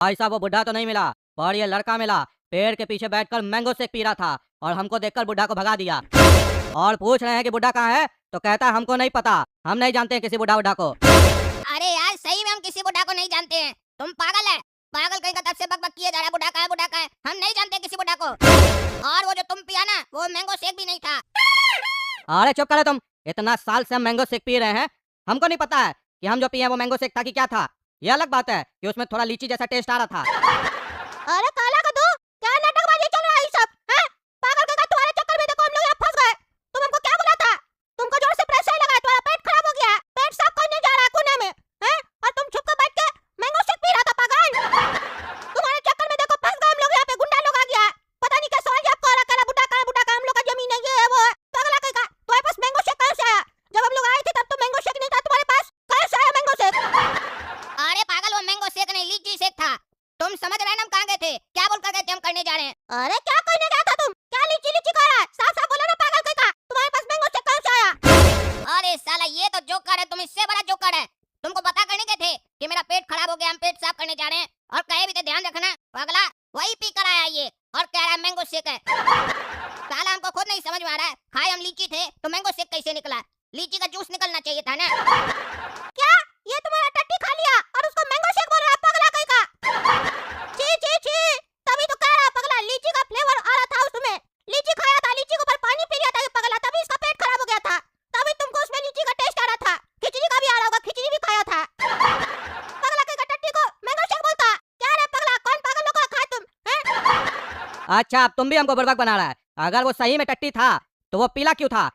भाई साहब वो बुढ़ा तो नहीं मिला, पर ये लड़का मिला। पेड़ के पीछे बैठकर मैंगो शेक पी रहा था और हमको देखकर बुढ़ा को भगा दिया। और पूछ रहे हैं कि बुढ़ा कहाँ है, तो कहता है हमको नहीं पता, हम नहीं जानते हैं किसी बुढ़ा को। अरे यार सही में हम किसी बुढ़ा को नहीं जानते हैं। तुम पागल है, पागल कहीं का तब से बकबक किए जा रहा है बुढ़ा कहाँ है बुढ़ा कहाँ है। हम नहीं जानते किसी बुढ़ा को। और वो जो तुम पिया ना वो मैंगो शेक भी नहीं था। अरे चुप करे तुम, इतना साल से हम मैंगो शेक पी रहे हैं, हमको नहीं पता है कि हम जो पिए वो मैंगो शेक था कि क्या था। ये अलग बात है कि उसमें थोड़ा लीची जैसा टेस्ट आ रहा था। अरे काला कद्दू, क्या नाटकबाजी चल रहा है ये सब? हैं? पागल कहीं का तुम्हारे चक्कर में देखो हम लोग यहाँ फंस गए। तुम हमको क्या बोला था? तुमको जोर से प्रेशर लगा है, तुम्हारा पेट खराब हो गया है, पेट साफ करने जा रहा है कोने में, हैं? और तुम छुप कर बैठ के मैंगो शेक पी रहा था पागल। तुम्हारे चक्कर में देखो फंस गए हम लोग यहाँ पे, गुंडा लोग आ गया है। पता नहीं क्या सवाल जवाब कर रहा है, बुढ़ा कहाँ हम लोग का जमीन है ये है वो है। पागला कहीं का, तुम्हारे पास मैंगो शेक कहाँ से आया? जब हम लोग आए थे तब तो मैंगो शेक नहीं था तुम्हारे पास, कहाँ से आया मैंगो शेक? अरे पागल वो मैंगो शेक नहीं लीची शेक था। तुम समझ रहे ना हम कहाँ गए थे, क्या बोल कर गए थे हम करने जा रहे हैं? अरे क्या करने गया था तुम? क्या लीची लीची खा रहा है? साफ साफ बोलो ना पागल कहीं का, तुम्हारे पास मैंगो शेक कहाँ से आया? अरे साला ये तो जोकर है, तुम इससे बड़ा जोकर है। तुमको पता करने गए थे कि मेरा पेट खराब हो गया, हम पेट साफ करने जा रहे हैं और कहे भी थे ध्यान रखना। पागला वही पी कर आया ये और कह रहा है मैंगो शेक है। साला हमको खुद नहीं समझ में आ रहा है, खाए हम लीची थे तो मैंगो शेक कैसे निकला? लीची का जूस निकलना चाहिए था ना। क्या ये तुम्हारा टट्टी खा लिया और उसको मैंगो शेक बोल रहा है पगला कहीं का? छी छी छी, तभी तो कह रहा है पगला, लीची का फ्लेवर आ रहा था उसमें, लीची खाया था, लीची के ऊपर पानी पी लिया था ये पगला, तभी इसका पेट खराब हो गया था। तभी तुमको उसमें लीची का टेस्ट आ रहा था, खिचड़ी का भी आ रहा होगा, खिचड़ी भी खाया था। पगला कहीं का टट्टी को मैंगो शेक बोलता? क्या रे पगला, कौन पागल लोग खाए तुम हैं? अच्छा अब तुम भी हमको बुड़बक बना रहा है। अगर वो सही में टट्टी था तो वो पीला क्यों था?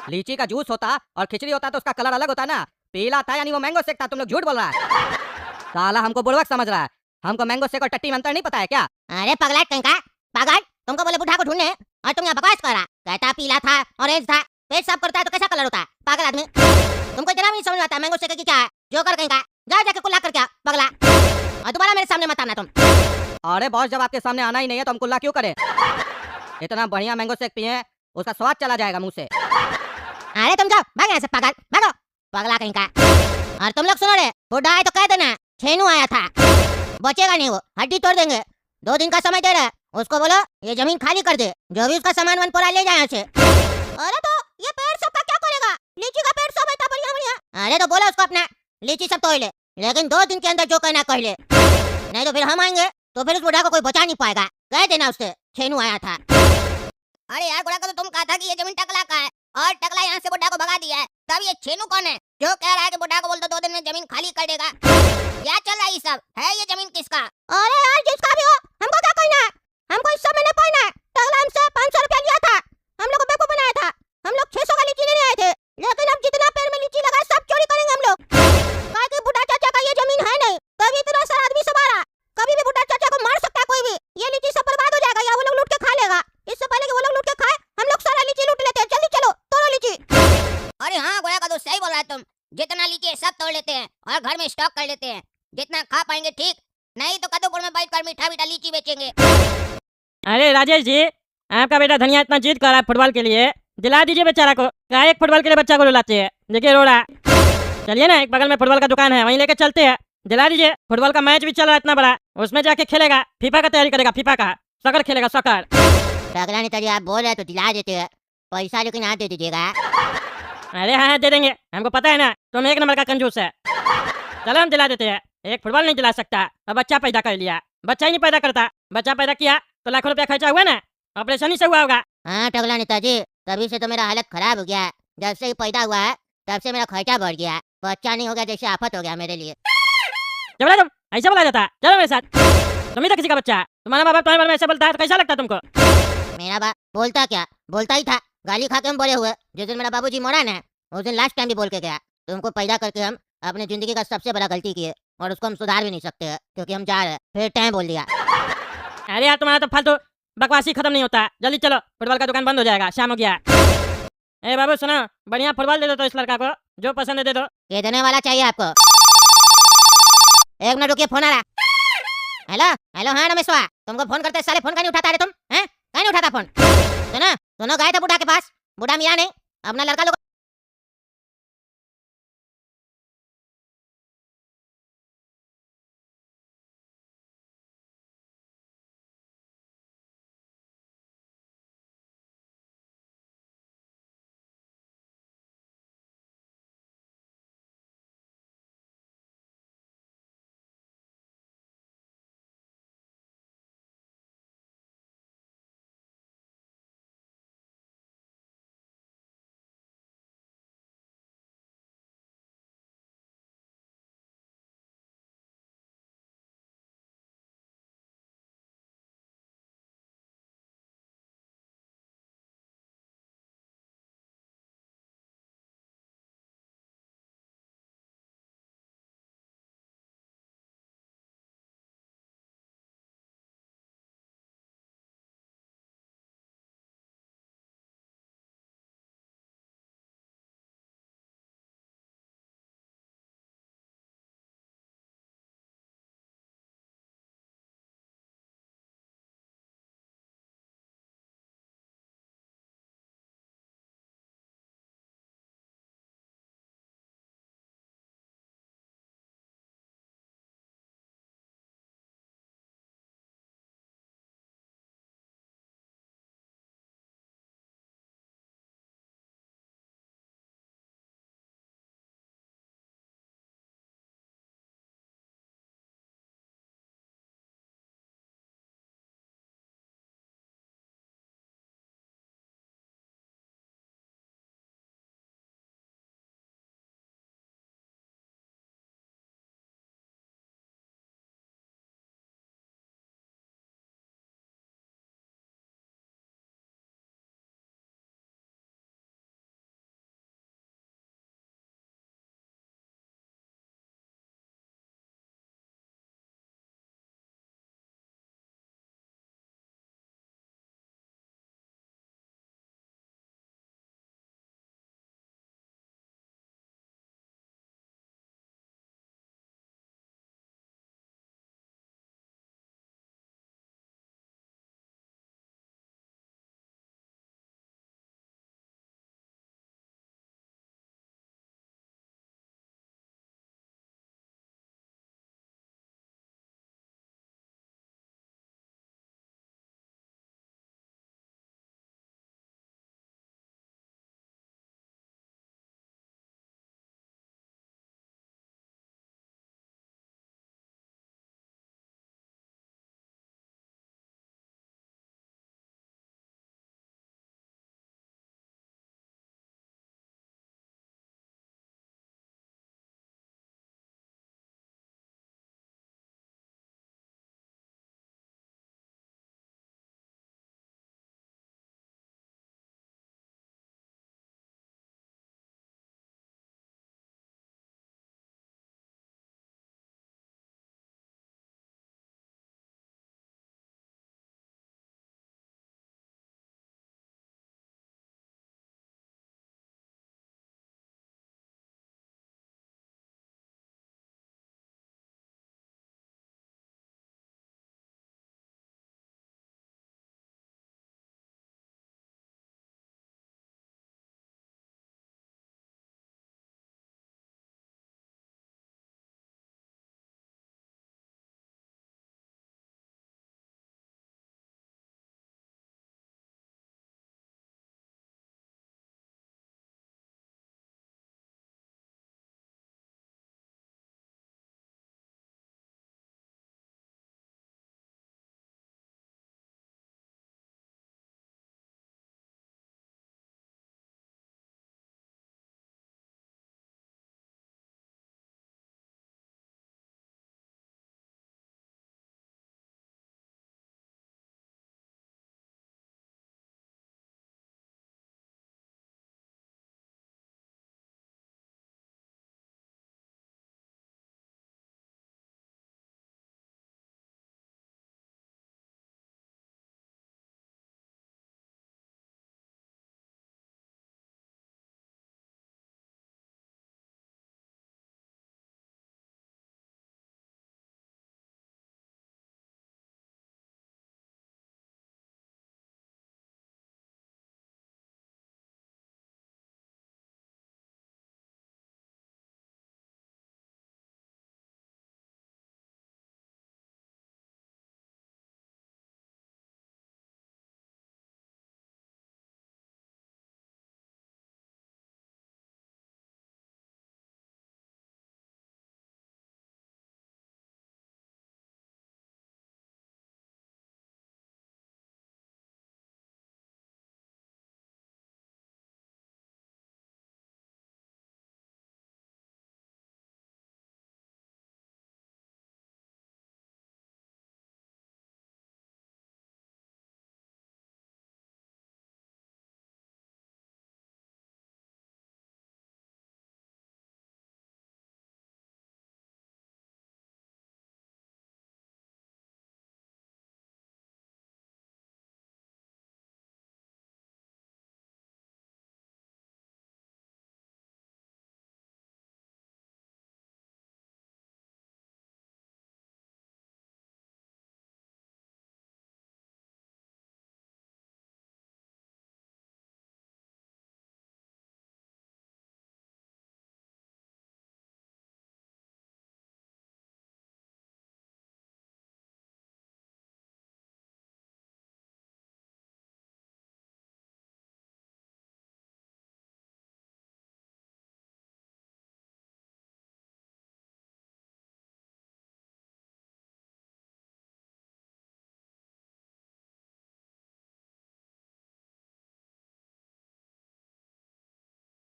लीची का जूस होता और खिचड़ी होता तो उसका कलर अलग होता ना। पीला था यानी वो मैंगो शेक था, तुम लोग झूठ बोल रहा है। साला हमको बुड़बक समझ रहा है, हमको मैंगो शेक और टट्टी में अंतर नहीं पता है क्या? अरे पगला कहीं का, पागल तुमको बोले बुढ़ा को ढूंढने और तुम यहाँ बकवास कर रहा। कहता पीला था, ऑरेंज था, पेट साफ करता है तो कैसा कलर होता है पागल आदमी? तुमको इतना भी नहीं समझ में आता मैंगो शेक की क्या है? जोकर कहीं का, जा जाके कुल्ला कर क्या पगला, और दोबारा मेरे सामने मत आना तुम। अरे बॉस जब आपके सामने आना ही नहीं है तो हम कुल्ला क्यों करें? इतना बढ़िया मैंगो शेक पिए उसका स्वाद चला जाएगा मुंह से। अरे तुम जाओ, भाग यहाँ से पागल, भागो पगला कहीं का। और तुम लोग सुनो रे, बुढ़ा है तो कह देना छेनू आया था, बचेगा नहीं वो, हड्डी तोड़ देंगे। 2 दिन का समय दे रहे, उसको बोलो ये जमीन खाली कर दे, जो भी उसका सामान वन पूरा ले जाए यहाँ से। अरे तो ये पेड़ सबका क्या करेगा? लीची का पेड़ सब है बढ़िया बढ़िया। अरे तो बोलो उसको अपना लीची सब तोड़ ले, लेकिन 2 दिन के अंदर जो कहना कह ले, नहीं तो फिर हम आएंगे तो फिर उस बुढ़ा को कोई बचा नहीं पाएगा। कह देना उससे छेनू आया था। अरे यार बुढ़ा को तो तुम कहा था कि ये जमीन टकला का है और टकला यहाँ से बुढ़ा को भगा दिया है, तब ये छेनू कौन है जो कह रहा है कि बुढ़ा को बोल दो 2 दिन में जमीन खाली कर देगा? क्या चल रहा है ये सब? है ये जमीन किसका? अरे यार जिसका भी हो, हमको क्या कहना है? हमको इस सब में नहीं पड़ना है। टकला हमसे 500 रुपया लिया था, हम लोग को बेवकूफ बनाया था। हम लोग 600 का लीची लेने आए थे, लेकिन अब जितना पेड़ में लीची लगा सब चोरी करेंगे हम लोग। कहा कि बुढ़ा चाचा का ये जमीन है नहीं, तभी इतना सारा आदमी सब आ रहा, कभी भी बुढ़ा चाचा को मार सकता है कोई भी। ये लीची सब बर्बाद हो जाएगा या वो लोग लूट के खा लेगा। इससे पहले कि वो लोग लूट के खाए हम लोग सारा लीची लूट लेते हैं। जल्दी चलो तोड़ो लीची। अरे हाँ गोया का तो सही बोल रहा है तुम, जितना लीची है सब तोड़ लेते हैं और घर में स्टॉक कर लेते हैं, जितना खा पाएंगे ठीक, नहीं तो कद्दूपुर में बैठ कर मीठा मीठा लीची बेचेंगे। अरे राजेश जी, आपका बेटा धनिया इतना जिद कर रहा है फुटबॉल के लिए, दिला दीजिए बेचारा को। क्या एक फुटबॉल के लिए बच्चा को रुलाते हैं? देखिए रो रहा। चलिए ना, एक बगल में फुटबॉल का दुकान है, वहीं लेके चलते हैं, दिला दीजिए। फुटबॉल का मैच भी चल रहा है इतना बड़ा, उसमें जाके खेलेगा, फीफा का तैयारी करेगा, फीफा का सॉकर खेलेगा, सॉकर। टकला नेताजी आप बोल रहे तो दिला देते हैं, पैसा लेकिन आप दे दीजिएगा। अरे हाँ दे देंगे, हमको पता है ना तुम 1 नंबर का कंजूस है। चलो हम दिला देते हैं। एक फुटबॉल नहीं दिला सकता, अब बच्चा पैदा कर लिया, बच्चा ही नहीं पैदा करता, बच्चा पैदा किया तो लाखों रुपया खर्चा हुआ ना, ऑपरेशन ही से हुआ होगा। हाँ टकला नेताजी, तभी से तो मेरा हालत खराब हो गया है, जब से ही पैदा हुआ है तब से मेरा खर्चा बढ़ गया है, बच्चा नहीं हो गया जैसे आफत हो गया मेरे लिए। जब तुम ऐसा बोला जाता, चलो मेरे साथ, तुम ही तो किसी का बच्चा, तुम्हारा बाबा तुम्हारे बारे में ऐसा बोलता है तो कैसा लगता तुमको? मेरा बाप बोलता क्या, बोलता ही था, गाली खा के हम बड़े हुए। जिस दिन मेरा बाबूजी मरा ना, उस दिन लास्ट टाइम भी बोल के गया, तुमको पैदा करके हम अपनी जिंदगी का सबसे बड़ा गलती की है और उसको हम सुधार भी नहीं सकते हैं क्योंकि हम जा रहे हैं। फिर टाइम बोल दिया। अरे यार तुम्हारा तो फालतू बकवासी खत्म नहीं होता, जल्दी चलो फुटबॉल का दुकान बंद हो जाएगा, शाम हो गया। ए बाबू सुनो, बढ़िया फुटबॉल दे दो तो इस लड़का को, जो पसंद है दे दो। ये देने वाला चाहिए आपको? 1 मिनट रुकिए, फोन आ रहा। हेलो हेलो, हाँ रमेशवा, तुमको फोन करते साले फोन का नहीं उठाता रे तुम, हैं? नहीं उठाता फोन? सुनो सुनो, गए थे बुढ़ा के पास, बुढ़ा मियाँ नहीं, अपना लड़का लोग